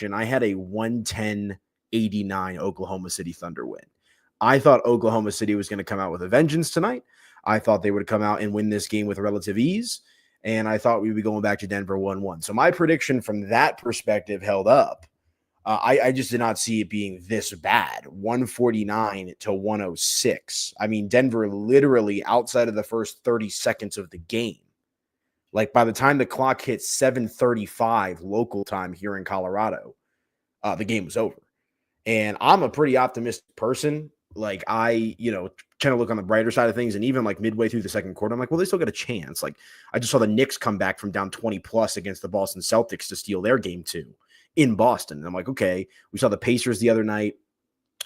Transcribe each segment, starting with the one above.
prediction. I had a 110-89 Oklahoma City Thunder win. I thought Oklahoma City was going to come out with a vengeance tonight. I thought they would come out and win this game with relative ease. And I thought we would be going back to Denver 1-1. So my prediction from that perspective held up. I just did not see it being this bad. 149-106. I mean, Denver literally outside of the first 30 seconds of the game. Like by the time the clock hit 7:35 local time here in Colorado, the game was over. And I'm a pretty optimistic person. Like I, trying to look on the brighter side of things. And even like midway through the second quarter, I'm like, well, they still got a chance. Like I just saw the Knicks come back from down 20 plus against the Boston Celtics to steal their game 2 in Boston. And I'm like, okay, we saw the Pacers the other night,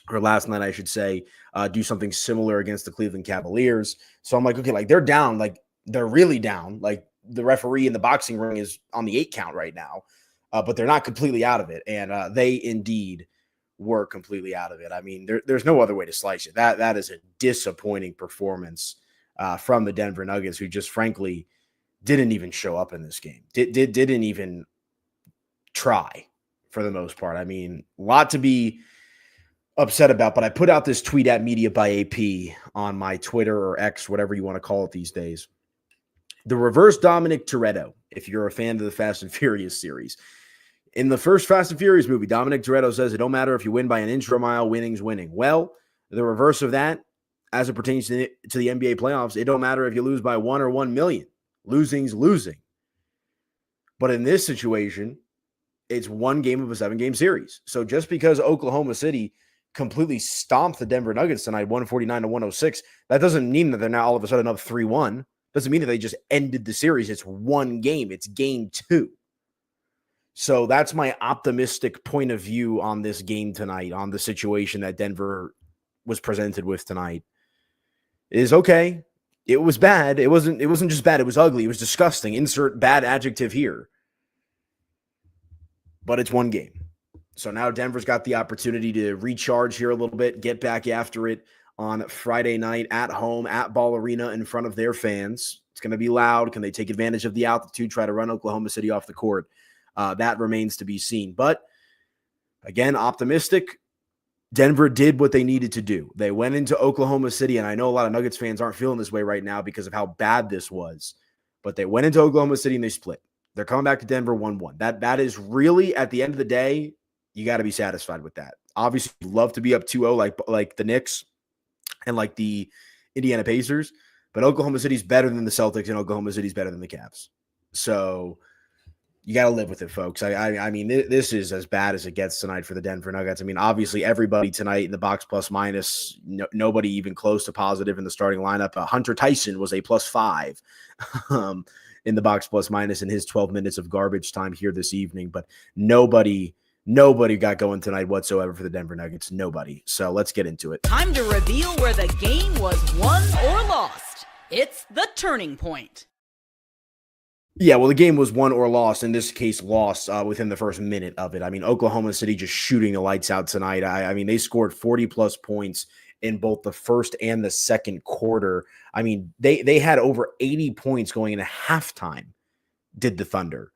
or last night, I should say, do something similar against the Cleveland Cavaliers. So I'm like, okay, like they're down, like they're really down. Like the referee in the boxing ring is on the 8 count right now, but they're not completely out of it. And they indeed were completely out of it. I mean, there's no other way to slice it. That is a disappointing performance from the Denver Nuggets, who just frankly didn't even show up in this game. Didn't even try for the most part. I mean, a lot to be upset about, but I put out this tweet at Media by AP on my Twitter or X, whatever you want to call it these days. The reverse Dominic Toretto, if you're a fan of the Fast and Furious series. In the first Fast and Furious movie, Dominic Toretto says it don't matter if you win by an inch or a mile, winning's winning. Well, the reverse of that, as it pertains to the NBA playoffs, it don't matter if you lose by 1 or 1 million. Losing's losing. But in this situation, it's one game of a 7-game series. So just because Oklahoma City completely stomped the Denver Nuggets tonight, 149-106, that doesn't mean that they're now all of a sudden up 3-1. Doesn't mean that they just ended the series. It's one game. It's game 2. So that's my optimistic point of view on this game tonight, on the situation that Denver was presented with tonight. Is okay. It was bad. It wasn't just bad. It was ugly. It was disgusting. Insert bad adjective here. But it's one game. So now Denver's got the opportunity to recharge here a little bit, get back after it on Friday night at home at Ball Arena in front of their fans. It's going to be loud. Can they take advantage of the altitude, try to run Oklahoma City off the court? That remains to be seen. But again, optimistic. Denver did what they needed to do. They went into Oklahoma City, and I know a lot of Nuggets fans aren't feeling this way right now because of how bad this was. But they went into Oklahoma City and they split. They're coming back to Denver 1-1. That is really, at the end of the day, you got to be satisfied with that. Obviously, you'd love to be up 2-0 like the Knicks and like the Indiana Pacers, but Oklahoma City's better than the Celtics and Oklahoma City's better than the Cavs. So you got to live with it, folks. I mean, this is as bad as it gets tonight for the Denver Nuggets. I mean, obviously, everybody tonight in the box plus minus, nobody even close to positive in the starting lineup. Hunter Tyson was a +5 in the box plus minus in his 12 minutes of garbage time here this evening. But nobody got going tonight whatsoever for the Denver Nuggets. Nobody. So let's get into it. Time to reveal where the game was won or lost. It's the turning point. Yeah, well, the game was won or lost. In this case, lost within the first minute of it. I mean, Oklahoma City just shooting the lights out tonight. I mean, they scored 40-plus points in both the first and the second quarter. I mean, they had over 80 points going into halftime, did the Thunder.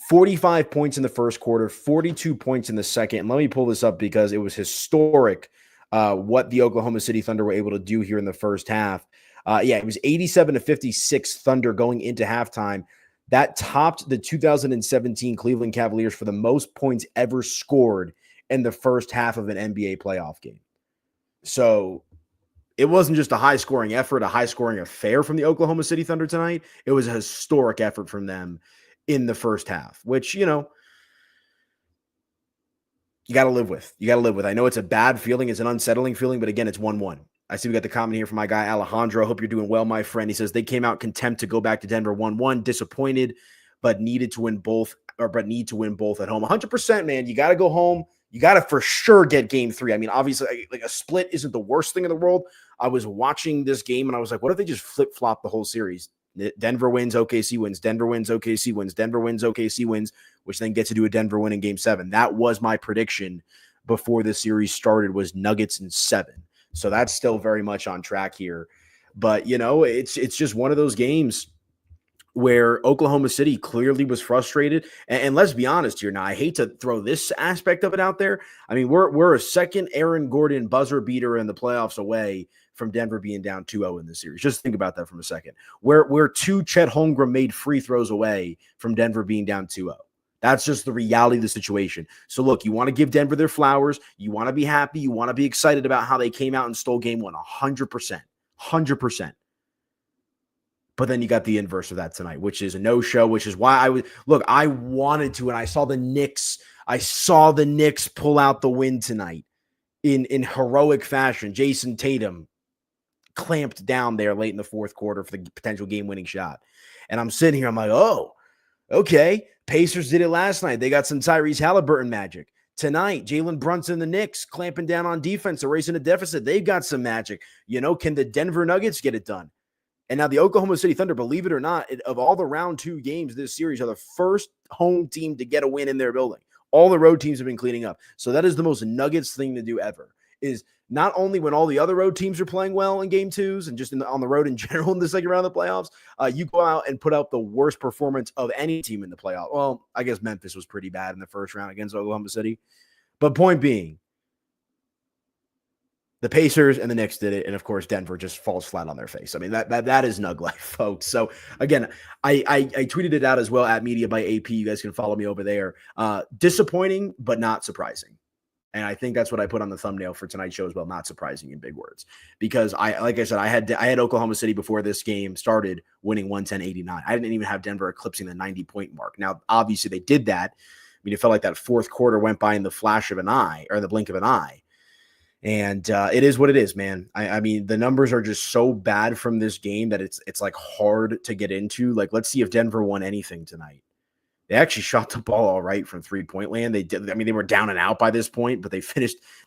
45 points in the first quarter, 42 points in the second. And let me pull this up because it was historic what the Oklahoma City Thunder were able to do here in the first half. It was 87-56 Thunder going into halftime. That topped the 2017 Cleveland Cavaliers for the most points ever scored in the first half of an NBA playoff game. So it wasn't just a high-scoring effort, a high-scoring affair from the Oklahoma City Thunder tonight. It was a historic effort from them in the first half, which, you got to live with. I know it's a bad feeling. It's an unsettling feeling, but again, it's 1-1. I see we got the comment here from my guy, Alejandro. Hope you're doing well, my friend. He says they came out content to go back to Denver 1-1, disappointed, but need to win both at home. 100%, man. You got to go home. You got to for sure get game 3. I mean, obviously, like a split isn't the worst thing in the world. I was watching this game and I was like, what if they just flip-flop the whole series? Denver wins, OKC wins. Denver wins, OKC wins. Denver wins, OKC wins, which then gets to do a Denver win in game 7. That was my prediction before the series started, was Nuggets in 7. So that's still very much on track here. But, it's just one of those games where Oklahoma City clearly was frustrated. And let's be honest here now, I hate to throw this aspect of it out there. I mean, we're a second Aaron Gordon buzzer beater in the playoffs away from Denver being down 2-0 in this series. Just think about that for a second. We're 2 Chet Holmgren made free throws away from Denver being down 2-0. That's just the reality of the situation. So look, you want to give Denver their flowers. You want to be happy. You want to be excited about how they came out and stole game one 100%. 100%. But then you got the inverse of that tonight, which is a no-show, which is why I wanted to, and I saw the Knicks pull out the win tonight in heroic fashion. Jason Tatum clamped down there late in the fourth quarter for the potential game-winning shot. And I'm sitting here, I'm like, oh, okay. Pacers did it last night. They got some Tyrese Halliburton magic. Tonight, Jalen Brunson and the Knicks clamping down on defense, erasing a deficit. They've got some magic. Can the Denver Nuggets get it done? And now the Oklahoma City Thunder, believe it or not, of all the round 2 games this series, are the first home team to get a win in their building. All the road teams have been cleaning up. So that is the most Nuggets thing to do ever, is not only when all the other road teams are playing well in game 2s and just on the road in general in the second round of the playoffs, you go out and put out the worst performance of any team in the playoff. Well, I guess Memphis was pretty bad in the first round against Oklahoma City. But point being, the Pacers and the Knicks did it, and of course Denver just falls flat on their face. I mean, that is Nug life, folks. So again, I tweeted it out as well at Media by AP. You guys can follow me over there. Disappointing, but not surprising. And I think that's what I put on the thumbnail for tonight's show as well. Not surprising in big words, because like I said, I had Oklahoma City before this game started winning 110-89. I didn't even have Denver eclipsing the 90-point mark. Now, obviously they did that. I mean, it felt like that fourth quarter went by in the flash of an eye, or the blink of an eye. And it is what it is, man. I mean, the numbers are just so bad from this game that it's like hard to get into. Like, let's see if Denver won anything tonight. They actually shot the ball all right from 3-point land. They did. I mean, they were down and out by this point, but they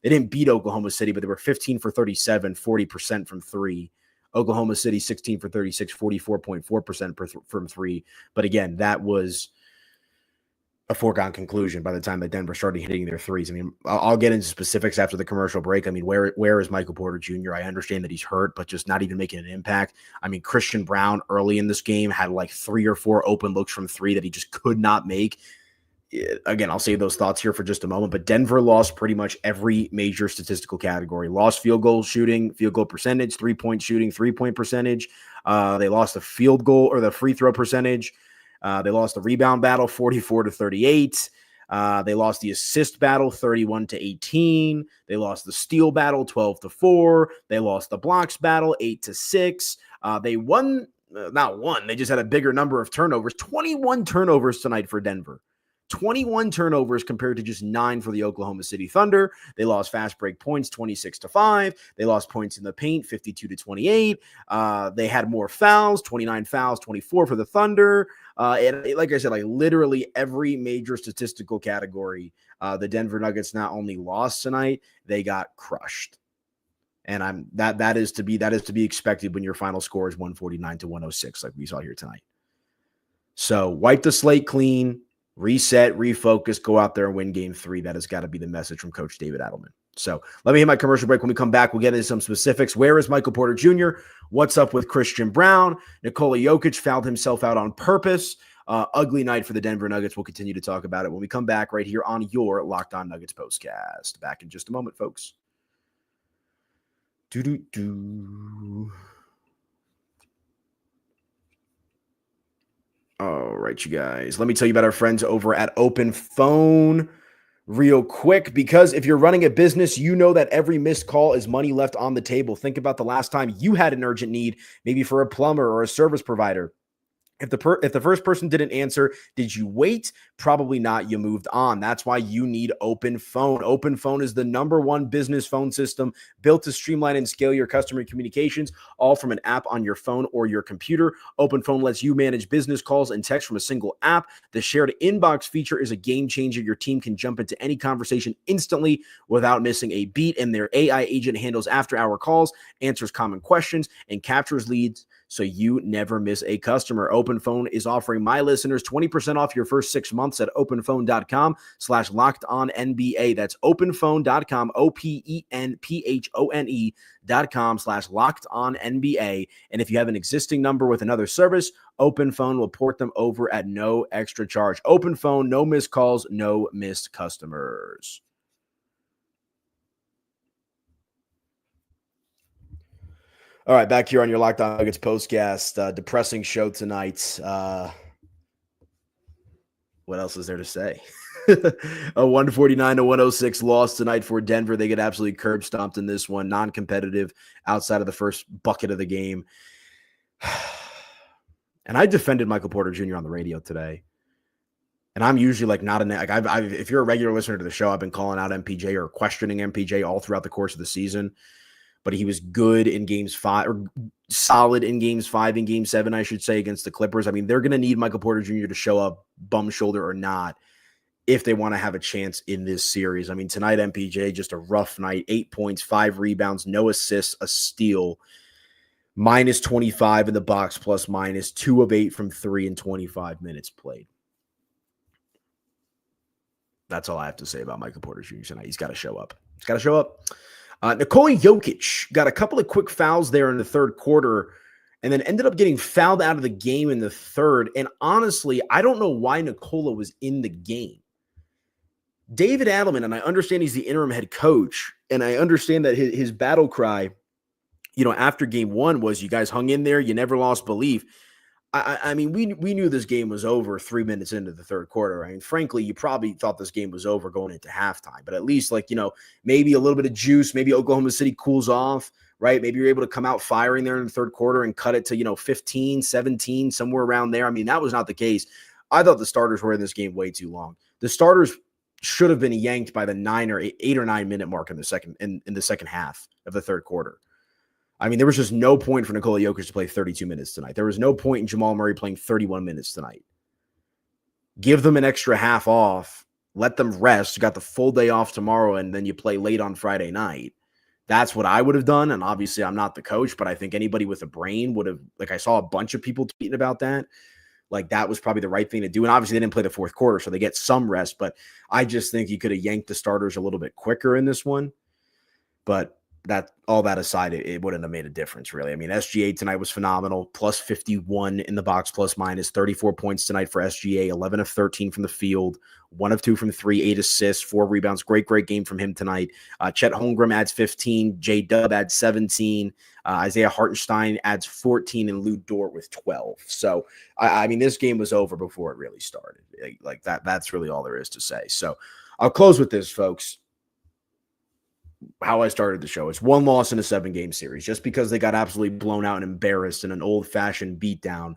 didn't beat Oklahoma City, but they were 15 for 37, 40% from 3. Oklahoma City, 16 for 36, 44.4% from 3. But again, that was a foregone conclusion by the time that Denver started hitting their threes. I mean, I'll get into specifics after the commercial break. I mean, where is Michael Porter Jr.? I understand that he's hurt, but just not even making an impact. I mean, Christian Brown early in this game had like 3 or 4 open looks from 3 that he just could not make. Again, I'll save those thoughts here for just a moment, but Denver lost pretty much every major statistical category. Lost field goal shooting, field goal percentage, 3-point shooting, 3-point percentage. They lost the field goal or the free throw percentage. They lost the rebound battle 44-38. They lost the assist battle 31-18. They lost the steal battle 12-4. They lost the blocks battle 8-6. They won, not won. They just had a bigger number of turnovers. 21 turnovers tonight for Denver. 21 turnovers compared to just 9 for the Oklahoma City Thunder. They lost fast break points 26-5. They lost points in the paint 52-28. They had more fouls, 29 fouls, 24 for the Thunder. And like I said, like literally every major statistical category, the Denver Nuggets not only lost tonight, they got crushed. And that is to be expected when your final score is 149-106, like we saw here tonight. So wipe the slate clean. Reset, refocus, go out there and win game 3. That has got to be the message from Coach David Adelman. So let me hit my commercial break. When we come back, we'll get into some specifics. Where is Michael Porter Jr.? What's up with Christian Brown? Nikola Jokic fouled himself out on purpose. Ugly night for the Denver Nuggets. We'll continue to talk about it when we come back right here on your Locked On Nuggets postcast. Back in just a moment, folks. All right, you guys. Let me tell you about our friends over at OpenPhone real quick, because if you're running a business, you know that every missed call is money left on the table. Think about the last time you had an urgent need, maybe for a plumber or a service provider. If the first person didn't answer, did you wait? Probably not. You moved on. That's why you need OpenPhone. OpenPhone is the #1 business phone system built to streamline and scale your customer communications, all from an app on your phone or your computer. OpenPhone lets you manage business calls and text from a single app. The shared inbox feature is a game changer. Your team can jump into any conversation instantly without missing a beat, and their AI agent handles after-hour calls, answers common questions, and captures leads so you never miss a customer. OpenPhone is offering my listeners 20% off your first 6 months at openphone.com/lockedonnba. That's openphone.com, openphone.com/lockedonnba. And if you have an existing number with another service, OpenPhone will port them over at no extra charge. OpenPhone, no missed calls, no missed customers. All right, back here on your Locked On Nuggets postcast. Depressing show tonight. What else is there to say? A 149-106 loss tonight for Denver. They get absolutely curb stomped in this one. Non-competitive outside of the first bucket of the game. And I defended Michael Porter Jr. on the radio today. And I'm usually like not if you're a regular listener to the show, I've been calling out MPJ or questioning MPJ all throughout the course of the season. But he was good in games 5, or solid in games 5 and game 7, I should say, against the Clippers. I mean, they're going to need Michael Porter Jr. to show up bum shoulder or not if they want to have a chance in this series. I mean, tonight, MPJ, just a rough night, 8 points, 5 rebounds, no assists, a steal, minus 25 in the box, plus minus 2 of 8 from 3 in 25 minutes played. That's all I have to say about Michael Porter Jr. tonight. He's got to show up. He's got to show up. Nikola Jokic got a couple of quick fouls there in the third quarter and then ended up getting fouled out of the game in the third. And honestly, I don't know why Nikola was in the game. David Adelman, and I understand he's the interim head coach, and I understand that his battle cry, after game 1 was, you guys hung in there, you never lost belief. I mean, we knew this game was over 3 minutes into the third quarter. I mean, frankly, you probably thought this game was over going into halftime, but at least maybe a little bit of juice, maybe Oklahoma City cools off, right? Maybe you're able to come out firing there in the third quarter and cut it to, 15, 17, somewhere around there. I mean, that was not the case. I thought the starters were in this game way too long. The starters should have been yanked by the 8 or 9 minute mark in the second half of the third quarter. I mean, there was just no point for Nikola Jokic to play 32 minutes tonight. There was no point in Jamal Murray playing 31 minutes tonight. Give them an extra half off. Let them rest. You got the full day off tomorrow, and then you play late on Friday night. That's what I would have done, and obviously I'm not the coach, but I think anybody with a brain would have, I saw a bunch of people tweeting about that. That was probably the right thing to do, and obviously they didn't play the fourth quarter, so they get some rest, but I just think you could have yanked the starters a little bit quicker in this one. But all that aside, it wouldn't have made a difference, really. I mean, SGA tonight was phenomenal, plus 51 in the box, plus minus 34 points tonight for SGA, 11 of 13 from the field, 1 of 2 from 3, 8 assists, 4 rebounds. Great game from him tonight. Chet Holmgren adds 15, J-Dub adds 17, Isaiah Hartenstein adds 14, and Lou Dort with 12. So, I mean, this game was over before it really started. That's really all there is to say. So, I'll close with this, folks. How I started the show. It's 1 loss in a 7-game series. Just because they got absolutely blown out and embarrassed in an old-fashioned beatdown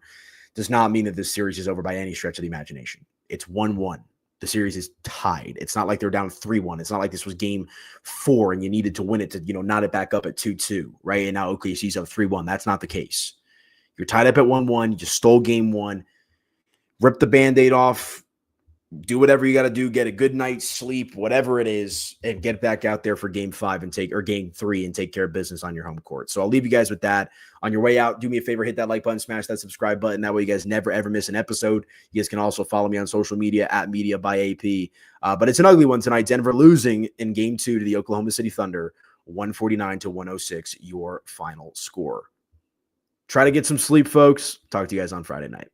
does not mean that this series is over by any stretch of the imagination. It's 1-1. The series is tied. It's not like they're down 3-1. It's not like this was game 4 and you needed to win it to, knot it back up at 2-2, right? And now OKC's up 3-1. That's not the case. You're tied up at 1-1. You just stole game 1. Rip the Band-Aid off. Do whatever you got to do, get a good night's sleep, whatever it is, and get back out there for game 5 game 3 and take care of business on your home court. So I'll leave you guys with that. On your way out, do me a favor, hit that like button, smash that subscribe button. That way you guys never, ever miss an episode. You guys can also follow me on social media at Media by AP. But it's an ugly one tonight. Denver losing in game 2 to the Oklahoma City Thunder, 149-106, your final score. Try to get some sleep, folks. Talk to you guys on Friday night.